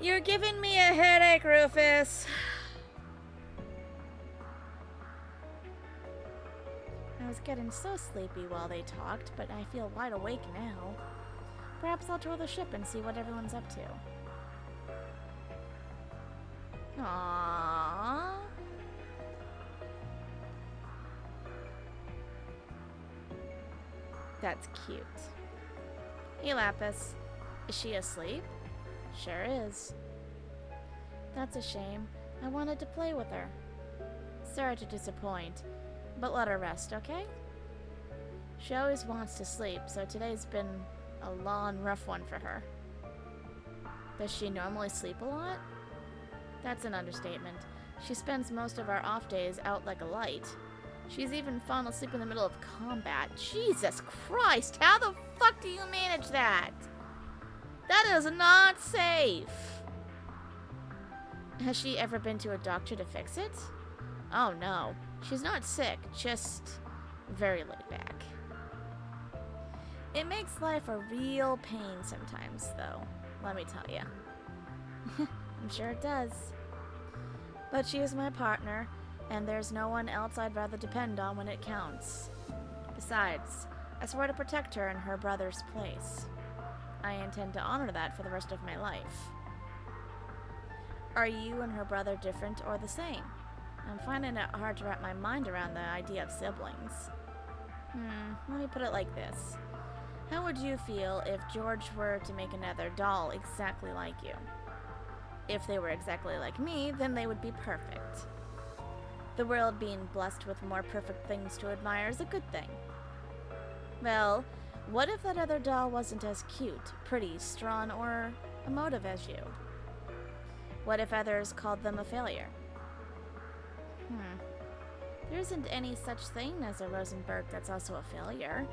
You're giving me a headache, Rufus. I was getting so sleepy while they talked, but I feel wide awake now. Perhaps I'll tour the ship and see what everyone's up to. Aww. That's cute. Hey, Lapis. Is she asleep? Sure is. That's a shame. I wanted to play with her. Sorry to disappoint, but let her rest, okay? She always wants to sleep, so today's been a long, rough one for her. Does she normally sleep a lot? That's an understatement. She spends most of our off days out like a light. She's even fallen asleep in the middle of combat. Jesus Christ, how the fuck do you manage that? That is not safe. Has she ever been to a doctor to fix it? Oh no, she's not sick, just very laid back. It makes life a real pain sometimes, though, let me tell you. I'm sure it does. But she is my partner, and there's no one else I'd rather depend on when it counts. Besides, I swore to protect her in her brother's place. I intend to honor that for the rest of my life. Are you and her brother different or the same? I'm finding it hard to wrap my mind around the idea of siblings. Let me put it like this. How would you feel if George were to make another doll exactly like you? If they were exactly like me, then they would be perfect. The world being blessed with more perfect things to admire is a good thing. Well, what if that other doll wasn't as cute, pretty, strong, or emotive as you? What if others called them a failure? There isn't any such thing as a Rosenberg that's also a failure.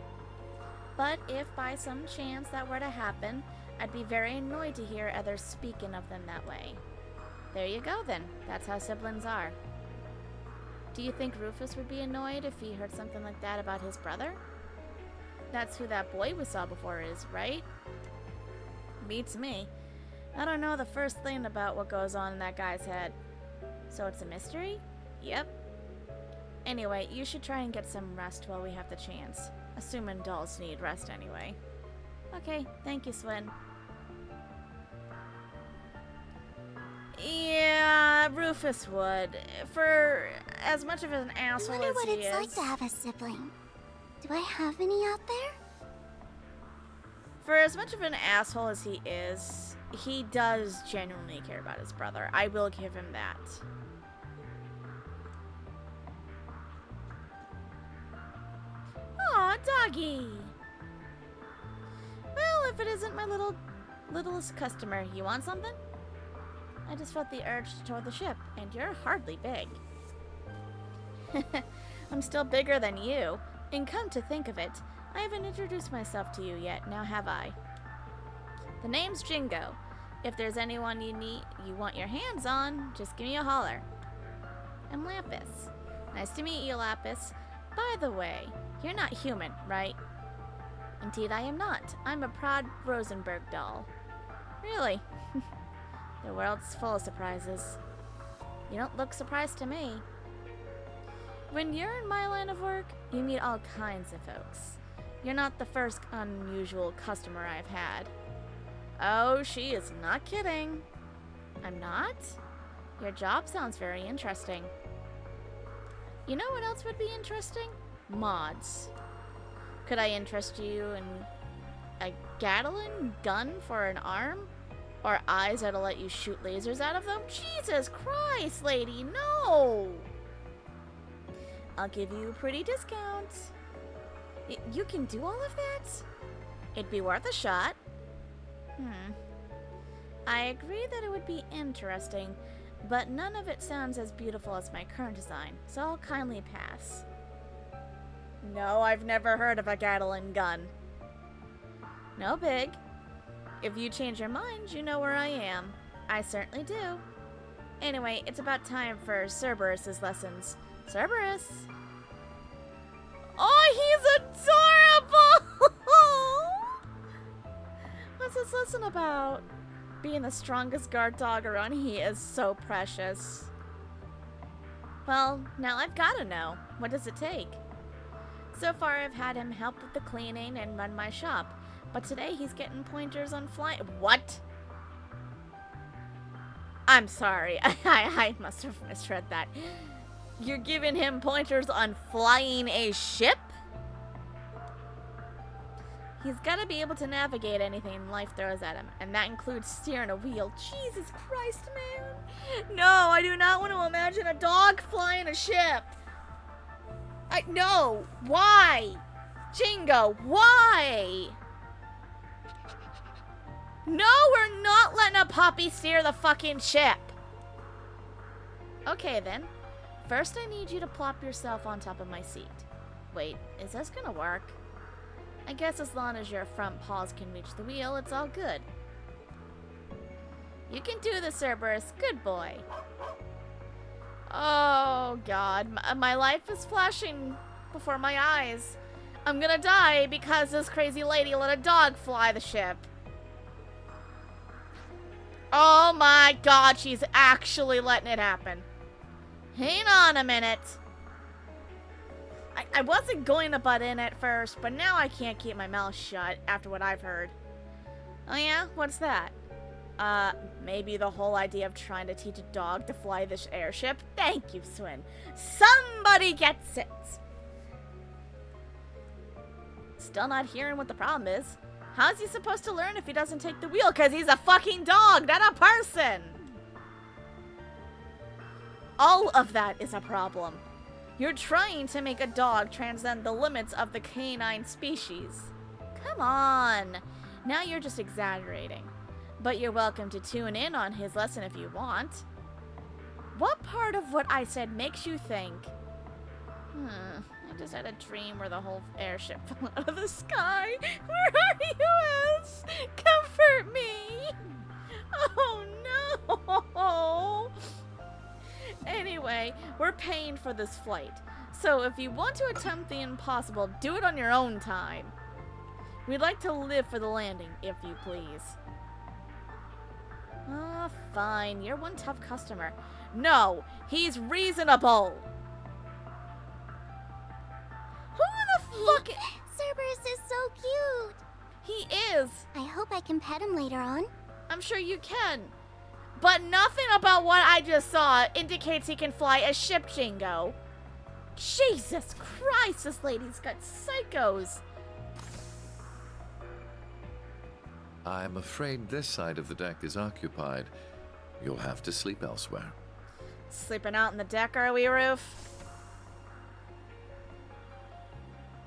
But if by some chance that were to happen, I'd be very annoyed to hear others speaking of them that way. There you go then. That's how siblings are. Do you think Rufus would be annoyed if he heard something like that about his brother? That's who that boy we saw before is, right? Beats me. I don't know the first thing about what goes on in that guy's head. So it's a mystery? Yep. Anyway, you should try and get some rest while we have the chance. Assuming dolls need rest anyway. Okay, thank you, Swin. Yeah, Rufus would. For as much of an asshole as he is. I wonder what it's like to have a sibling. Do I have any out there? For as much of an asshole as he is, he does genuinely care about his brother. I will give him that. Aw, doggy! Well, if it isn't my littlest customer, you want something? I just felt the urge to tour the ship, and you're hardly big. I'm still bigger than you, and come to think of it, I haven't introduced myself to you yet, now have I? The name's Jingo. If there's anyone you want your hands on, just give me a holler. I'm Lapis. Nice to meet you, Lapis. By the way, you're not human, right? Indeed I am not. I'm a proud Rosenberg doll. Really? The world's full of surprises. You don't look surprised to me. When you're in my line of work, you meet all kinds of folks. You're not the first unusual customer I've had. Oh, she is not kidding. I'm not? Your job sounds very interesting. You know what else would be interesting? Mods. Could I interest you in a Gatling gun for an arm? Or eyes that'll let you shoot lasers out of them? Jesus Christ, lady, no! I'll give you a pretty discount. You can do all of that? It'd be worth a shot. I agree that it would be interesting, but none of it sounds as beautiful as my current design, so I'll kindly pass. No, I've never heard of a Gatling gun. No big. If you change your mind, you know where I am. I certainly do. Anyway, it's about time for Cerberus's lessons. Cerberus! Oh, he's adorable! What's this lesson about? Being the strongest guard dog around, he is so precious. Well, now I've gotta know. What does it take? So far, I've had him help with the cleaning and run my shop. But today, he's getting pointers on flying. What? I'm sorry. I must have misread that. You're giving him pointers on flying a ship? He's gotta be able to navigate anything life throws at him, and that includes steering a wheel. Jesus Christ, man. No, I do not want to imagine a dog flying a ship. No. Why? Jingo, why? No, we're not letting a puppy steer the fucking ship. Okay, then. First, I need you to plop yourself on top of my seat. Wait, is this gonna work? I guess as long as your front paws can reach the wheel, it's all good. You can do this, Cerberus. Good boy. Oh, God. My life is flashing before my eyes. I'm gonna die because this crazy lady let a dog fly the ship. Oh, my God. She's actually letting it happen. Hang on a minute. I wasn't going to butt in at first, but now I can't keep my mouth shut after what I've heard. Oh yeah? What's that? Maybe the whole idea of trying to teach a dog to fly this airship? Thank you, Swin. Somebody gets it! Still not hearing what the problem is. How's he supposed to learn if he doesn't take the wheel? Because he's a fucking dog, not a person! All of that is a problem. You're trying to make a dog transcend the limits of the canine species. Come on. Now you're just exaggerating. But you're welcome to tune in on his lesson if you want. What part of what I said makes you think? I just had a dream where the whole airship fell out of the sky. Where are you, Els? Comfort me. Oh, no. Anyway, we're paying for this flight. So if you want to attempt the impossible, do it on your own time. We'd like to live for the landing, if you please. Ah, fine. You're one tough customer. No, he's reasonable. Who the fuck? Cerberus is so cute. He is. I hope I can pet him later on. I'm sure you can. But nothing about what I just saw indicates he can fly a ship, Jingo. Jesus Christ, this lady's got psychos. I'm afraid this side of the deck is occupied. You'll have to sleep elsewhere. Sleeping out on the deck, are we, Roof?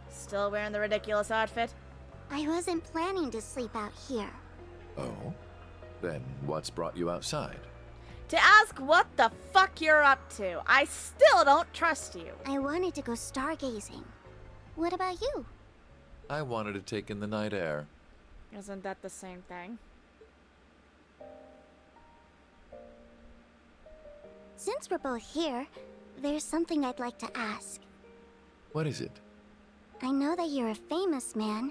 Still wearing the ridiculous outfit? I wasn't planning to sleep out here. Oh? Then what's brought you outside? To ask what the fuck you're up to. I still don't trust you. I wanted to go stargazing. What about you? I wanted to take in the night air. Isn't that the same thing? Since we're both here, there's something I'd like to ask. What is it? I know that you're a famous man,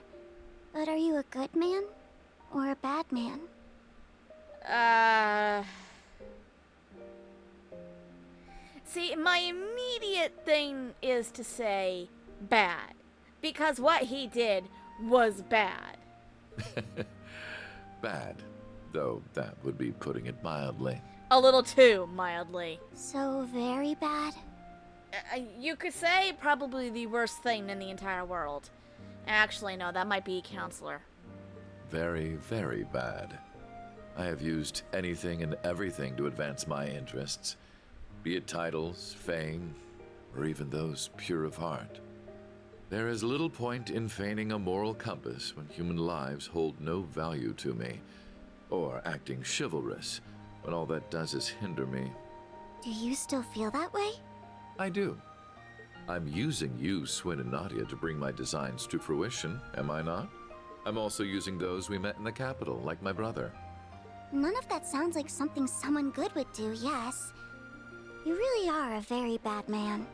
but are you a good man or a bad man? See, my immediate thing is to say bad. Because what he did was bad. Bad, though that would be putting it mildly. A little too mildly. So very bad? You could say probably the worst thing in the entire world. Actually, no, that might be counselor. Very, very bad. I have used anything and everything to advance my interests, be it titles, fame, or even those pure of heart. There is little point in feigning a moral compass when human lives hold no value to me, or acting chivalrous when all that does is hinder me. Do you still feel that way? I do. I'm using you, Swin and Nadia, to bring my designs to fruition, am I not? I'm also using those we met in the capital, like my brother. None of that sounds like something someone good would do, yes. You really are a very bad man.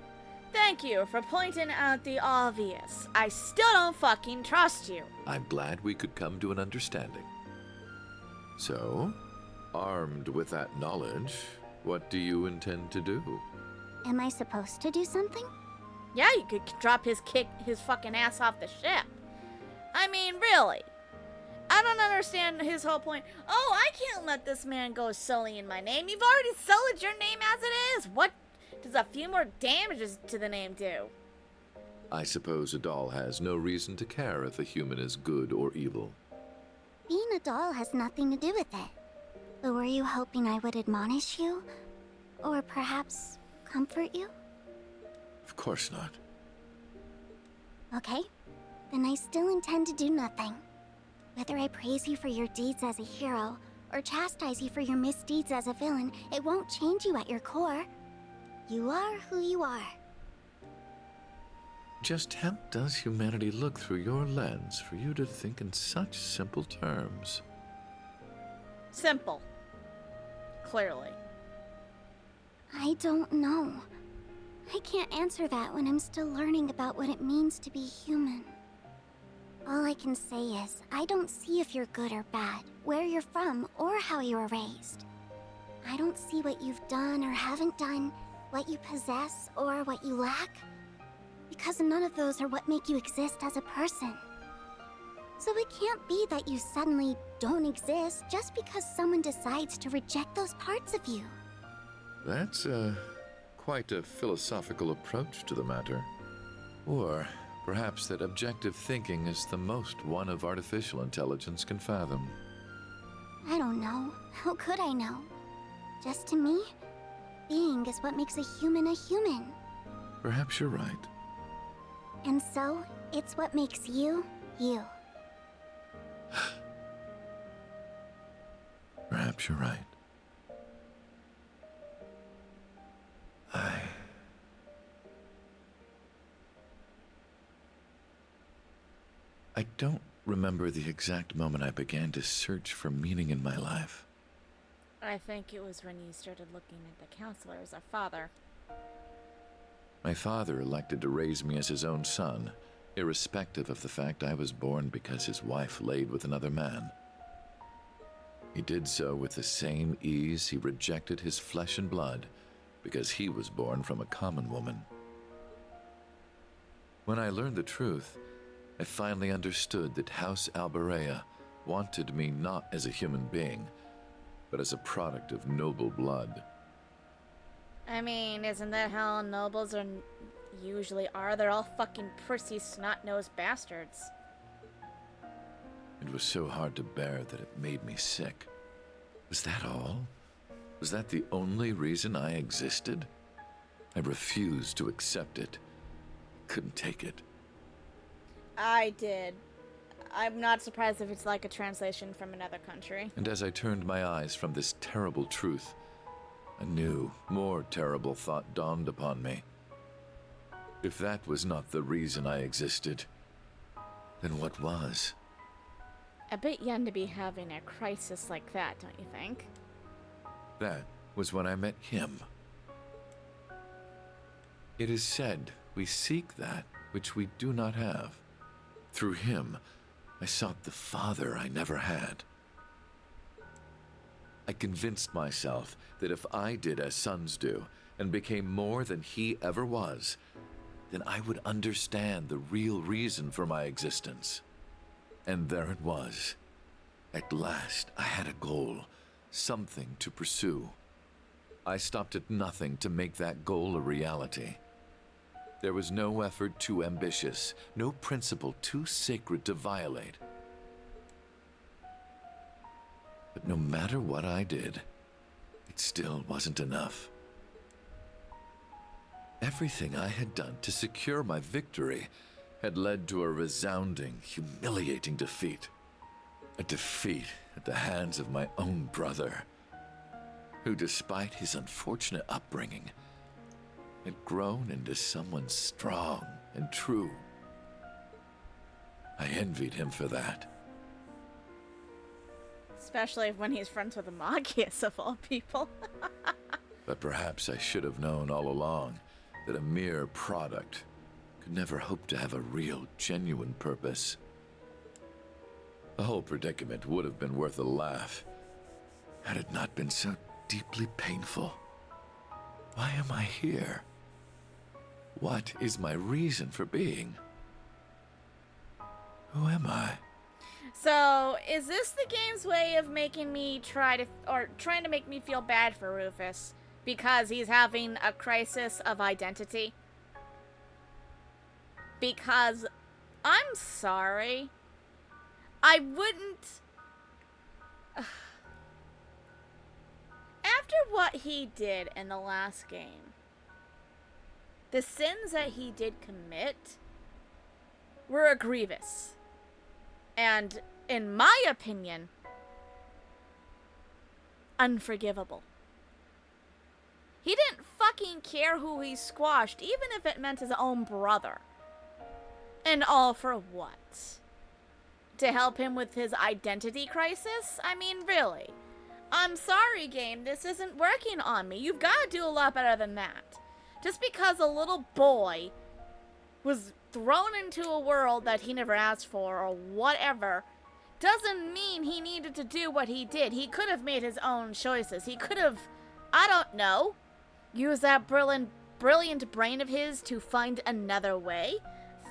Thank you for pointing out the obvious. I still don't fucking trust you. I'm glad we could come to an understanding. So, Armed with that knowledge, what do you intend to do? Am I supposed to do something? Yeah, you could drop his fucking ass off the ship. I mean, really. I don't understand his whole point. Oh, I can't let this man go sullying my name. You've already sullied your name as it is. What does a few more damages to the name do? I suppose a doll has no reason to care if a human is good or evil. Being a doll has nothing to do with it. But were you hoping I would admonish you? Or perhaps comfort you? Of course not. Okay, then I still intend to do nothing. Whether I praise you for your deeds as a hero, or chastise you for your misdeeds as a villain, it won't change you at your core. You are who you are. Just how does humanity look through your lens for you to think in such simple terms? Simple. Clearly. I don't know. I can't answer that when I'm still learning about what it means to be human. All I can say is, I don't see if you're good or bad, where you're from, or how you were raised. I don't see what you've done or haven't done, what you possess or what you lack, because none of those are what make you exist as a person. So it can't be that you suddenly don't exist just because someone decides to reject those parts of you. That's quite a philosophical approach to the matter. Or perhaps that objective thinking is the most one of artificial intelligence can fathom. I don't know. How could I know? Just to me, being is what makes a human a human. Perhaps you're right. And so, it's what makes you, you. Perhaps you're right. I don't remember the exact moment I began to search for meaning in my life. I think it was when you started looking at the counselor as a father. My father elected to raise me as his own son, irrespective of the fact I was born because his wife laid with another man. He did so with the same ease he rejected his flesh and blood because he was born from a common woman. When I learned the truth, I finally understood that House Albarea wanted me not as a human being, but as a product of noble blood. I mean, isn't that how nobles usually are? They're all fucking prissy, snot-nosed bastards. It was so hard to bear that it made me sick. Was that all? Was that the only reason I existed? I refused to accept it. Couldn't take it. I did. I'm not surprised if it's like a translation from another country. And as I turned my eyes from this terrible truth, a new, more terrible thought dawned upon me. If that was not the reason I existed, then what was? A bit young to be having a crisis like that, don't you think? That was when I met him. It is said we seek that which we do not have. Through him, I sought the father I never had. I convinced myself that if I did as sons do, and became more than he ever was, then I would understand the real reason for my existence. And there it was. At last, I had a goal, something to pursue. I stopped at nothing to make that goal a reality. There was no effort too ambitious, no principle too sacred to violate. But no matter what I did, it still wasn't enough. Everything I had done to secure my victory had led to a resounding, humiliating defeat. A defeat at the hands of my own brother, who, despite his unfortunate upbringing, had grown into someone strong and true. I envied him for that. Especially when he's friends with a Magius of all people. But perhaps I should have known all along that a mere product could never hope to have a real, genuine purpose. The whole predicament would have been worth a laugh Had it not been so deeply painful, why am I here? What is my reason for being? Who am I? So, is this the game's way of making me trying to make me feel bad for Rufus because he's having a crisis of identity? Because I'm sorry, I wouldn't. After what he did in the last game, the sins that he did commit were grievous. And, in my opinion, unforgivable. He didn't fucking care who he squashed, even if it meant his own brother. And all for what? To help him with his identity crisis? I mean, really. I'm sorry, game, this isn't working on me. You've got to do a lot better than that. Just because a little boy was thrown into a world that he never asked for or whatever doesn't mean he needed to do what he did. He could have made his own choices. He could have, I don't know, used that brilliant brain of his to find another way.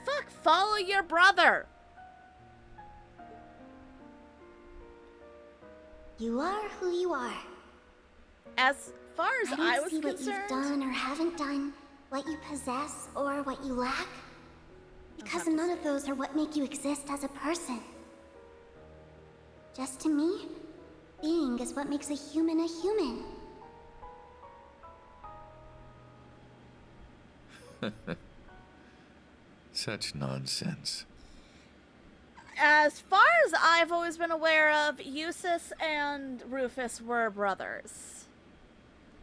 Fuck, follow your brother. You are who you are. As far as I was see what concerned, you've done or haven't done, what you possess or what you lack. Because none of those are what make you exist as a person. Just to me, being is what makes a human a human. Such nonsense. as far as I've always been aware of, Jusis and Rufus were brothers.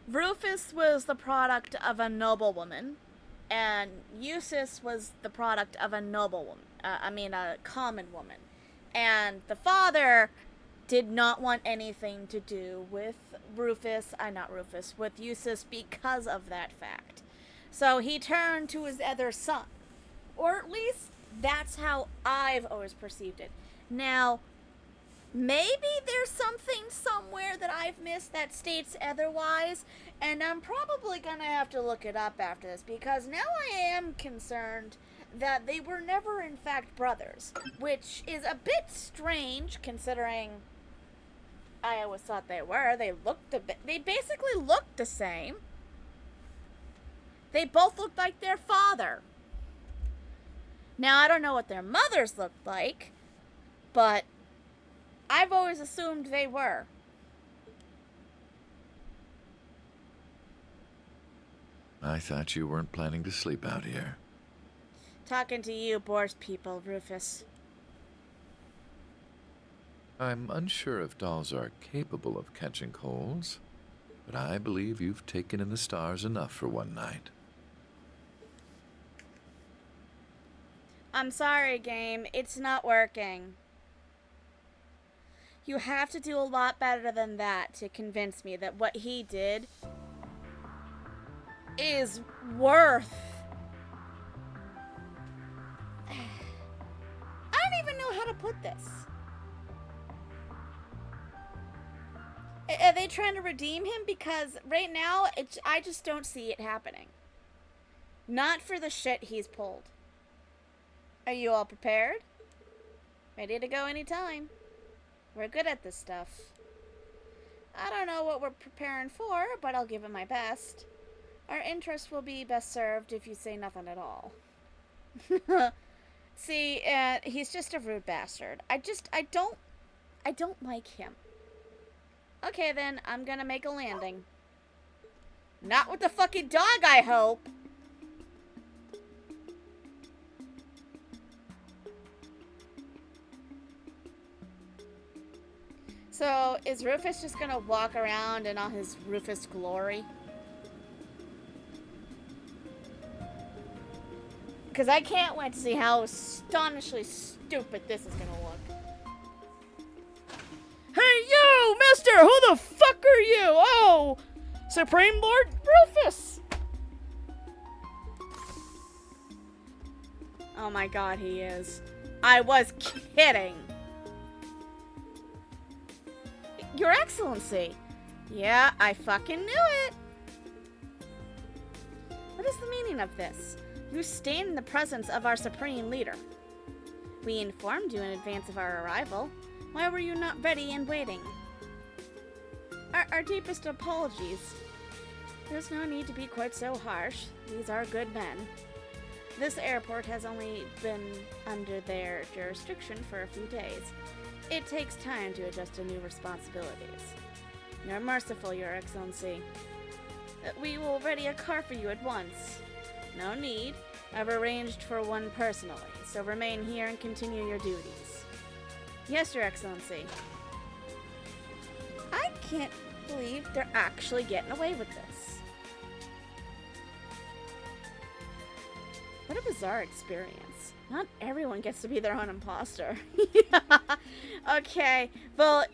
Rufus was the product of a noblewoman, and Jusis was the product of a noblewoman. A common woman. And the father did not want anything to do with with Jusis because of that fact. So he turned to his other son. Or at least that's how I've always perceived it. Now, maybe there's something somewhere that I've missed that states otherwise, and I'm probably gonna have to look it up after this, because now I am concerned that they were never in fact brothers, which is a bit strange considering I always thought they were. They basically looked the same. They both looked like their father. Now, I don't know what their mothers looked like, but I've always assumed they were. I thought you weren't planning to sleep out here. Talking to you bores people, Rufus. I'm unsure if dolls are capable of catching colds, but I believe you've taken in the stars enough for one night. I'm sorry, game. It's not working. You have to do a lot better than that to convince me that what he did is worth... I don't even know how to put this. Are they trying to redeem him? Because right now, I just don't see it happening. Not for the shit he's pulled. Are you all prepared? Ready to go anytime. We're good at this stuff. I don't know what we're preparing for, but I'll give it my best. Our interest will be best served if you say nothing at all. See, he's just a rude bastard. I don't like him. Okay, then, I'm gonna make a landing. Not with the fucking dog, I hope! So, is Rufus just gonna walk around in all his Rufus glory? Because I can't wait to see how astonishingly stupid this is gonna look. Hey, you, mister! Who the fuck are you? Oh, Supreme Lord Rufus! Oh my god, he is. I was kidding. Your Excellency, Yeah, I fucking knew it! What is the meaning of this? You stand in the presence of our supreme leader. We informed you in advance of our arrival. Why were you not ready and waiting? Our deepest apologies. There's no need to be quite so harsh. These are good men. This airport has only been under their jurisdiction for a few days. It takes time to adjust to new responsibilities. You're merciful, Your Excellency. We will ready a car for you at once. No need. I've arranged for one personally, so remain here and continue your duties. Yes, Your Excellency. I can't believe they're actually getting away with this. What a bizarre experience. Not everyone gets to be their own imposter. Okay, well,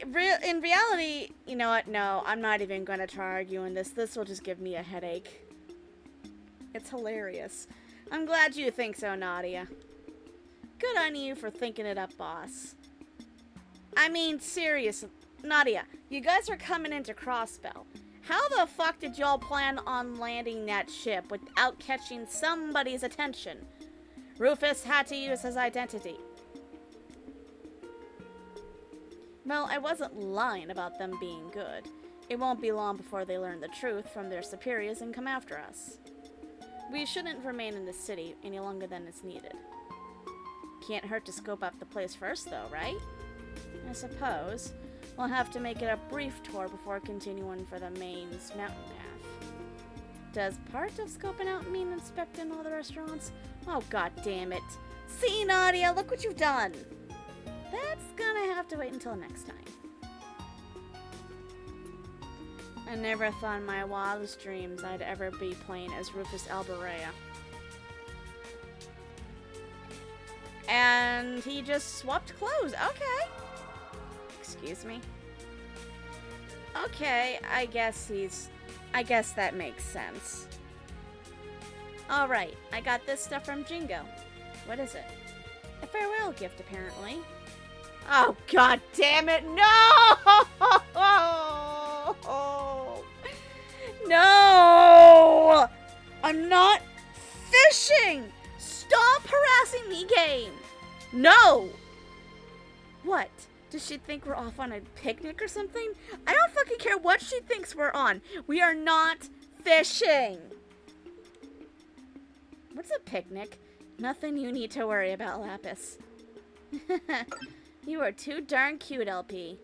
in reality, you know what? No, I'm not even going to try arguing this. This will just give me a headache. It's hilarious. I'm glad you think so, Nadia. Good on you for thinking it up, boss. I mean, seriously, Nadia, you guys are coming into Crossbell. How the fuck did y'all plan on landing that ship without catching somebody's attention? Rufus had to use his identity. Well, I wasn't lying about them being good. It won't be long before they learn the truth from their superiors and come after us. We shouldn't remain in the city any longer than is needed. Can't hurt to scope out the place first, though, right? I suppose. We'll have to make it a brief tour before continuing for the main mountain path. Does part of scoping out mean inspecting all the restaurants? Oh, god damn it. See, Nadia, look what you've done! That's gonna have to wait until next time. I never thought in my wildest dreams I'd ever be playing as Rufus Albarea. And he just swapped clothes. Okay. Excuse me. Okay, I guess that makes sense. Alright, I got this stuff from Jingo. What is it? A farewell gift, apparently. Oh, god damn it, no! No! I'm not fishing! Stop harassing me, game! No! What? Does she think we're off on a picnic or something? I don't fucking care what she thinks we're on. We are not fishing! What's a picnic? Nothing you need to worry about, Lapis. You are too darn cute, LP.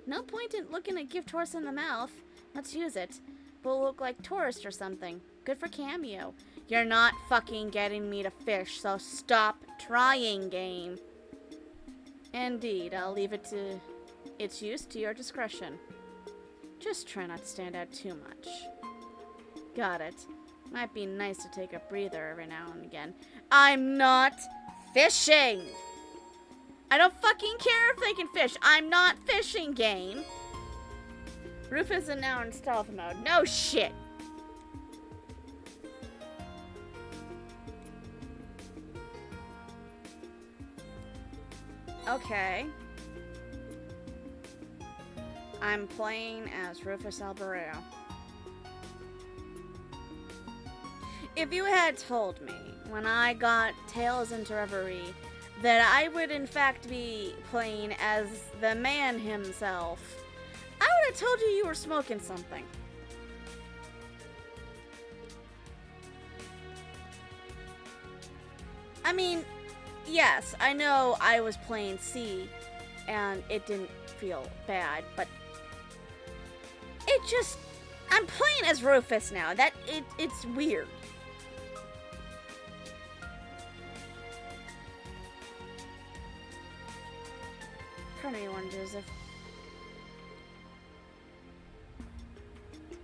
No point in looking a gift horse in the mouth. Let's use it. We'll look like tourists or something. Good for cameo. You're not fucking getting me to fish, so stop trying, game. Indeed, I'll leave it to its use to your discretion. Just try not to stand out too much. Got it. Might be nice to take a breather every now and again. I'm not fishing! I don't fucking care if they can fish. I'm not fishing, game. Rufus is now in stealth mode. No shit. Okay. I'm playing as Rufus Albarea. If you had told me when I got Tales into Reverie that I would in fact be playing as the man himself, I would have told you you were smoking something. I mean, yes, I know I was playing C and it didn't feel bad, but it just, I'm playing as Rufus now. It's weird.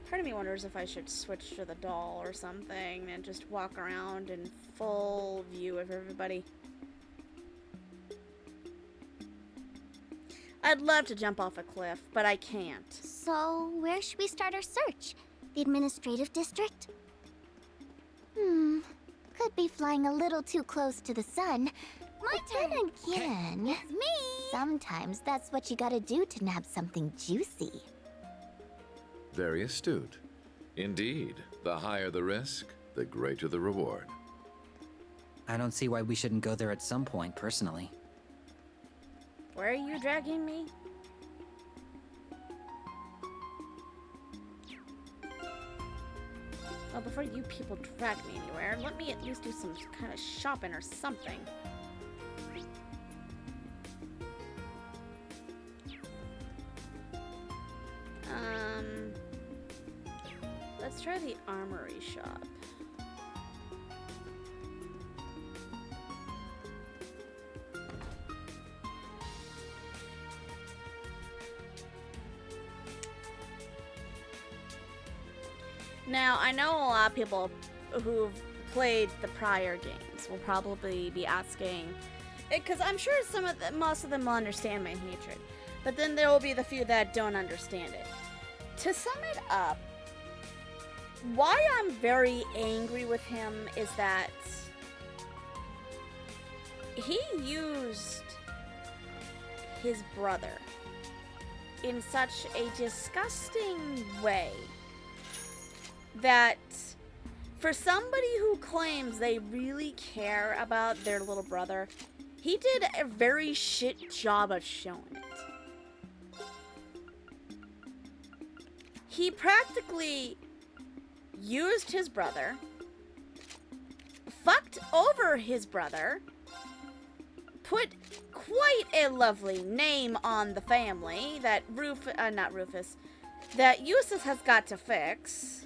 Part of me wonders if I should switch to the doll or something and just walk around in full view of everybody. I'd love to jump off a cliff, but I can't. So, where should we start our search? The administrative district? Could be flying a little too close to the sun. My turn again. It's me! Sometimes that's what you gotta do to nab something juicy. Very astute. Indeed, the higher the risk, the greater the reward. I don't see why we shouldn't go there at some point, personally. Where are you dragging me? Well, before you people drag me anywhere, let me at least do some kind of shopping or something. Let's try the armory shop. Now, I know a lot of people who've played the prior games will probably be asking, because I'm sure most of them will understand my hatred, but then there will be the few that don't understand it. To sum it up, why I'm very angry with him is that he used his brother in such a disgusting way that for somebody who claims they really care about their little brother, he did a very shit job of showing it. He practically used his brother, fucked over his brother, put quite a lovely name on the family that that Jusis has got to fix.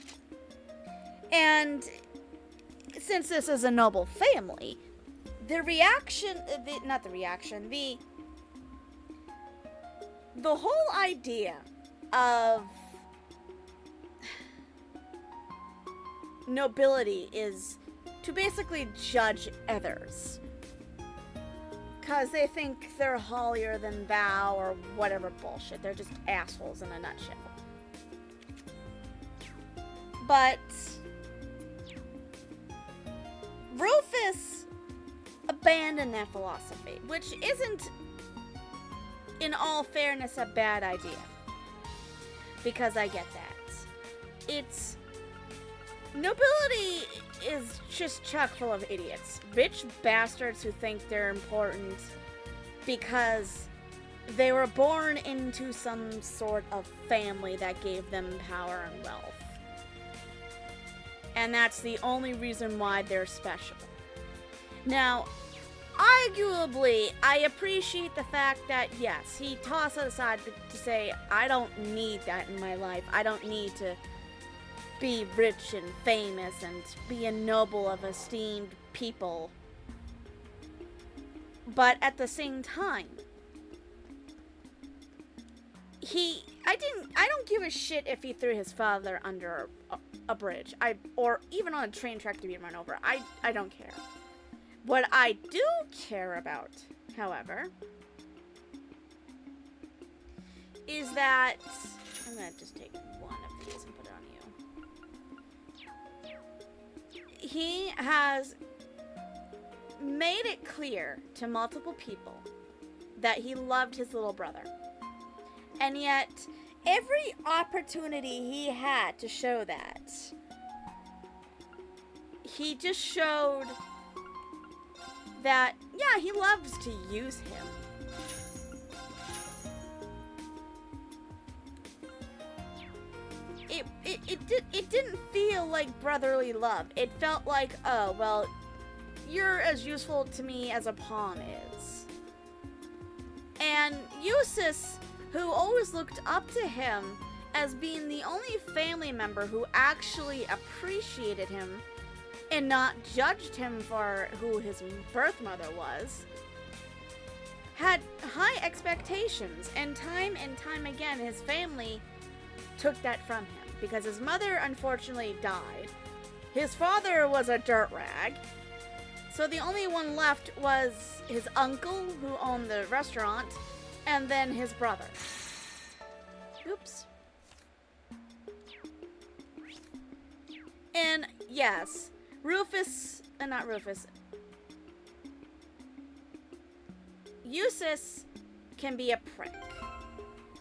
And since this is a noble family, the whole idea of nobility is to basically judge others. Because they think they're holier than thou or whatever bullshit. They're just assholes in a nutshell. But Rufus abandoned that philosophy, which isn't, in all fairness, a bad idea. Because I get that. Nobility is just chock full of idiots. Rich bastards who think they're important because they were born into some sort of family that gave them power and wealth. And that's the only reason why they're special. Now, arguably, I appreciate the fact that, yes, he tossed it aside to say, I don't need that in my life. I don't need to be rich and famous and be a noble of esteemed people. But at the same time, I don't give a shit if he threw his father under a bridge, or even on a train track to be run over. I don't care. What I do care about, however, is that I'm gonna just take one of these and put it on you. He has made it clear to multiple people that he loved his little brother. And yet, every opportunity he had to show that, he just showed that, yeah, he loves to use him. It didn't feel like brotherly love. It felt like, oh, well, you're as useful to me as a pawn is. And Jusis, who always looked up to him as being the only family member who actually appreciated him and not judged him for who his birth mother was, had high expectations, and time again his family took that from him because his mother unfortunately died. His father was a dirt rag, so the only one left was his uncle who owned the restaurant, and then his brother. Oops. And yes, Jusis can be a prick.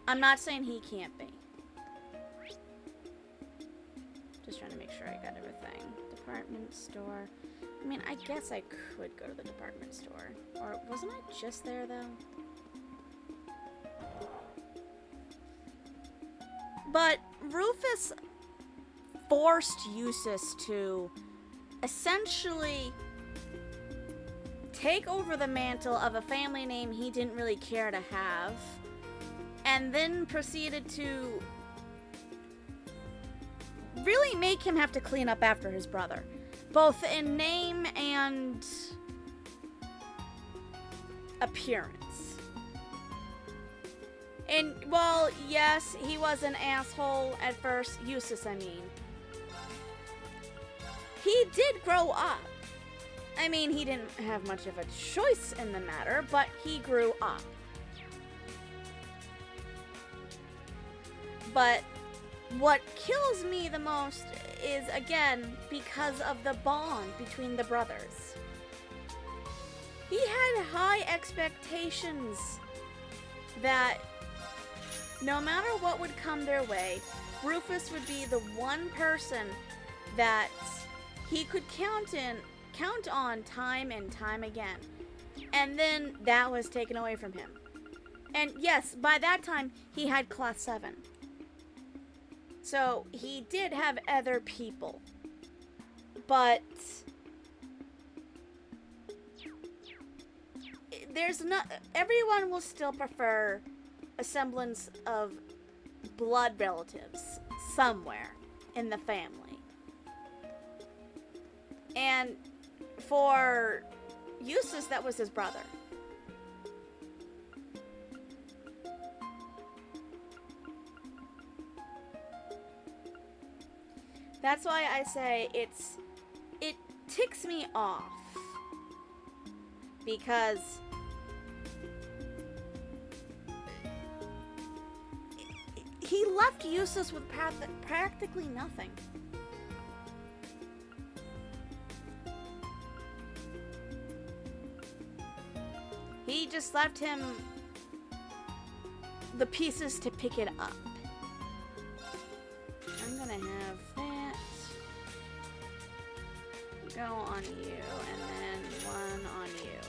I'm not saying he can't be. Just trying to make sure I got everything. Department store. I mean, I guess I could go to the department store. Or wasn't I just there, though? But Rufus forced Jusis to essentially take over the mantle of a family name he didn't really care to have, and then proceeded to really make him have to clean up after his brother, both in name and appearance. And while, yes, he was an asshole at first, Jusis, I mean, he did grow up. I mean, he didn't have much of a choice in the matter, but he grew up. But what kills me the most is, again, because of the bond between the brothers. He had high expectations that no matter what would come their way, Rufus would be the one person that he could count on time and time again. And then that was taken away from him. And yes, by that time, he had class 7. So he did have other people. But there's not, everyone will still prefer a semblance of blood relatives somewhere in the family. And for Jusis, that was his brother. That's why I say it ticks me off, because he left Jusis with practically nothing. He just left him the pieces to pick it up. I'm gonna have that go on you, and then one on you.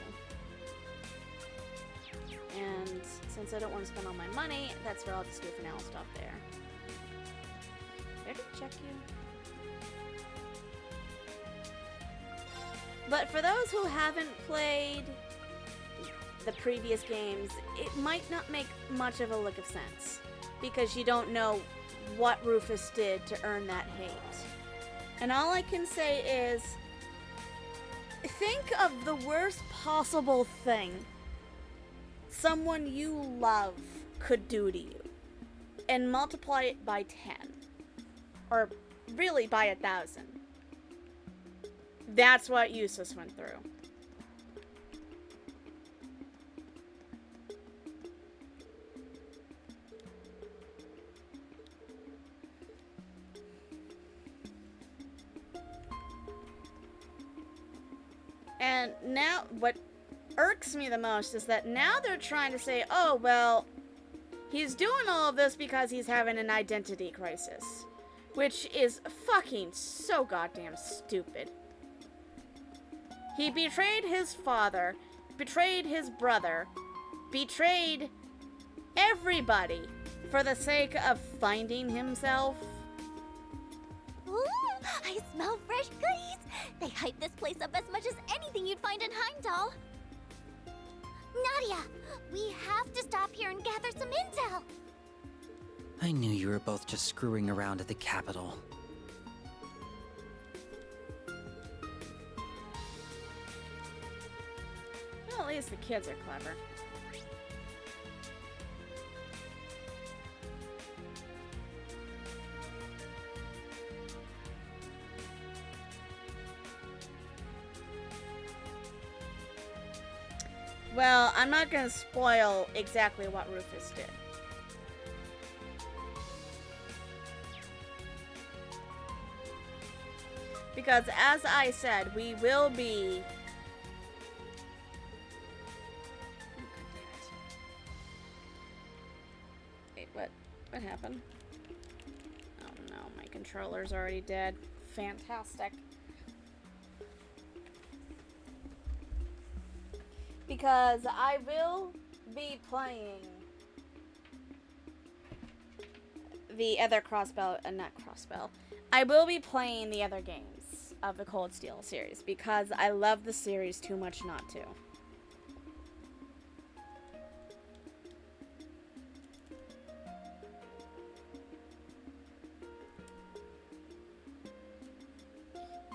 And since I don't want to spend all my money, that's where I'll just do it for now. I'll stop there. Did I check you? But for those who haven't played the previous games, it might not make much of a lick of sense, because you don't know what Rufus did to earn that hate. And all I can say is, think of the worst possible thing someone you love could do to you, and multiply it by 10. Or really by 1,000. That's what Jusis went through. And now, what irks me the most is that now they're trying to say, oh, well, he's doing all of this because he's having an identity crisis. Which is fucking so goddamn stupid. He betrayed his father, betrayed his brother, betrayed everybody for the sake of finding himself. Ooh, I smell fresh goodies. They hype this place up as much as anything you'd find in Heimdall. Nadia, we have to stop here and gather some intel. I knew you were both just screwing around at the Capitol. Well, at least the kids are clever. Well, I'm not going to spoil exactly what Rufus did. Because, as I said, we will be... Wait, what happened? Oh. no, my controller's already dead. Fantastic. Because I will be playing the other Crossbell, not Crossbell. I will be playing the other games of the Cold Steel series because I love the series too much not to.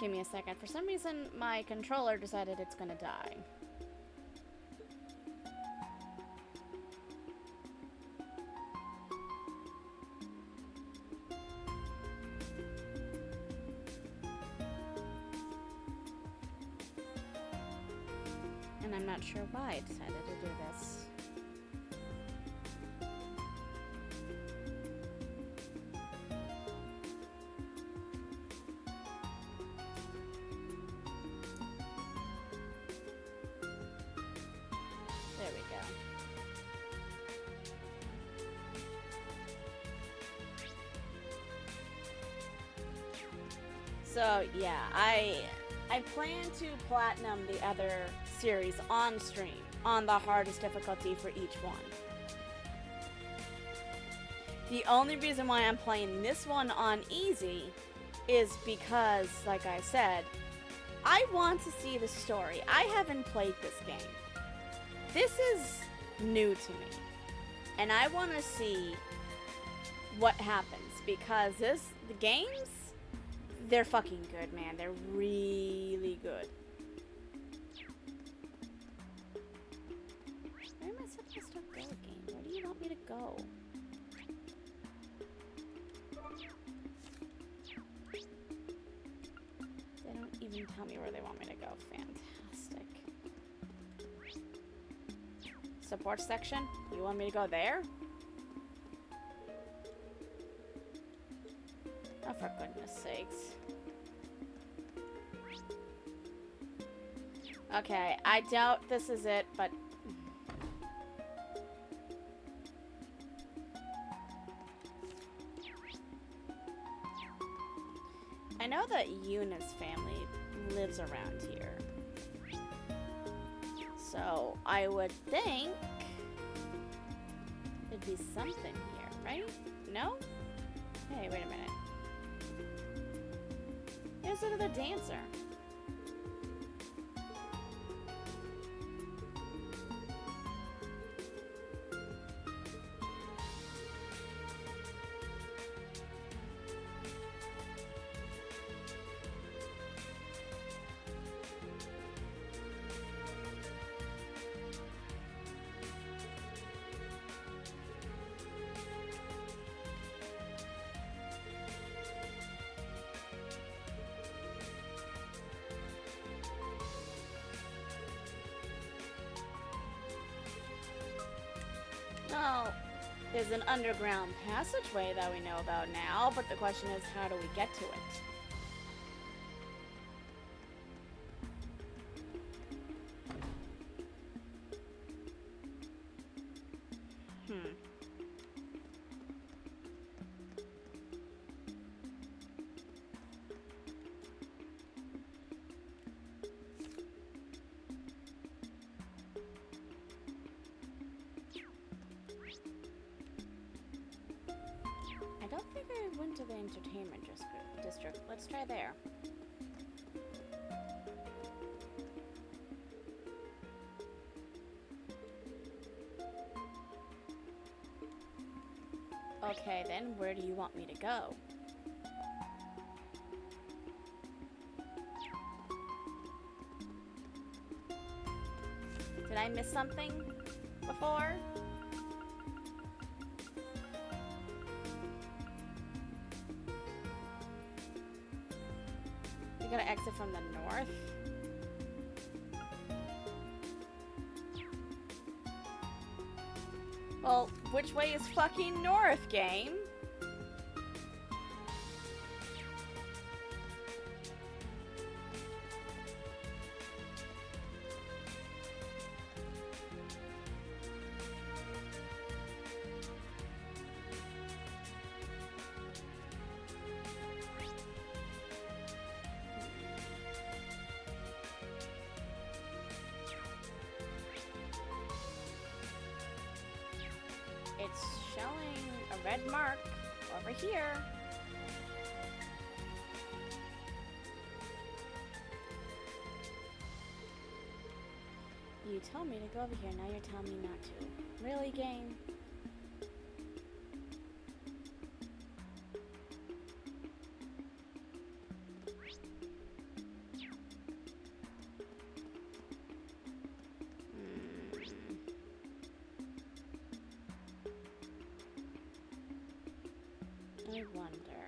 Give me a second. For some reason, my controller decided it's gonna die. And I'm not sure why I decided to do this. There we go. So yeah, I plan to platinum the other series on stream on the hardest difficulty for each one. The only reason why I'm playing this one on easy is because, like I said, I want to see the story. I haven't played this game. This is new to me. And I want to see what happens because the games, they're fucking good, man. They're really good. Where am I supposed to go, game? Where do you want me to go? They don't even tell me where they want me to go. Fantastic. Support section? You want me to go there? Oh, for goodness sakes. Okay, I doubt this is it, but... I know that Yuna's family lives around here. So, I would think... there'd be something here, right? No? Hey, wait a minute. There's another dancer. Well, there's an underground passageway that we know about now, but the question is, how do we get to it? I don't think I went to the entertainment district. Let's try there. Okay, then where do you want me to go? Did I miss something before? You gotta exit from the north. Well, which way is fucking north, game? It's showing a red mark over here. You told me to go over here, now you're telling me not to. Really, game? I wonder.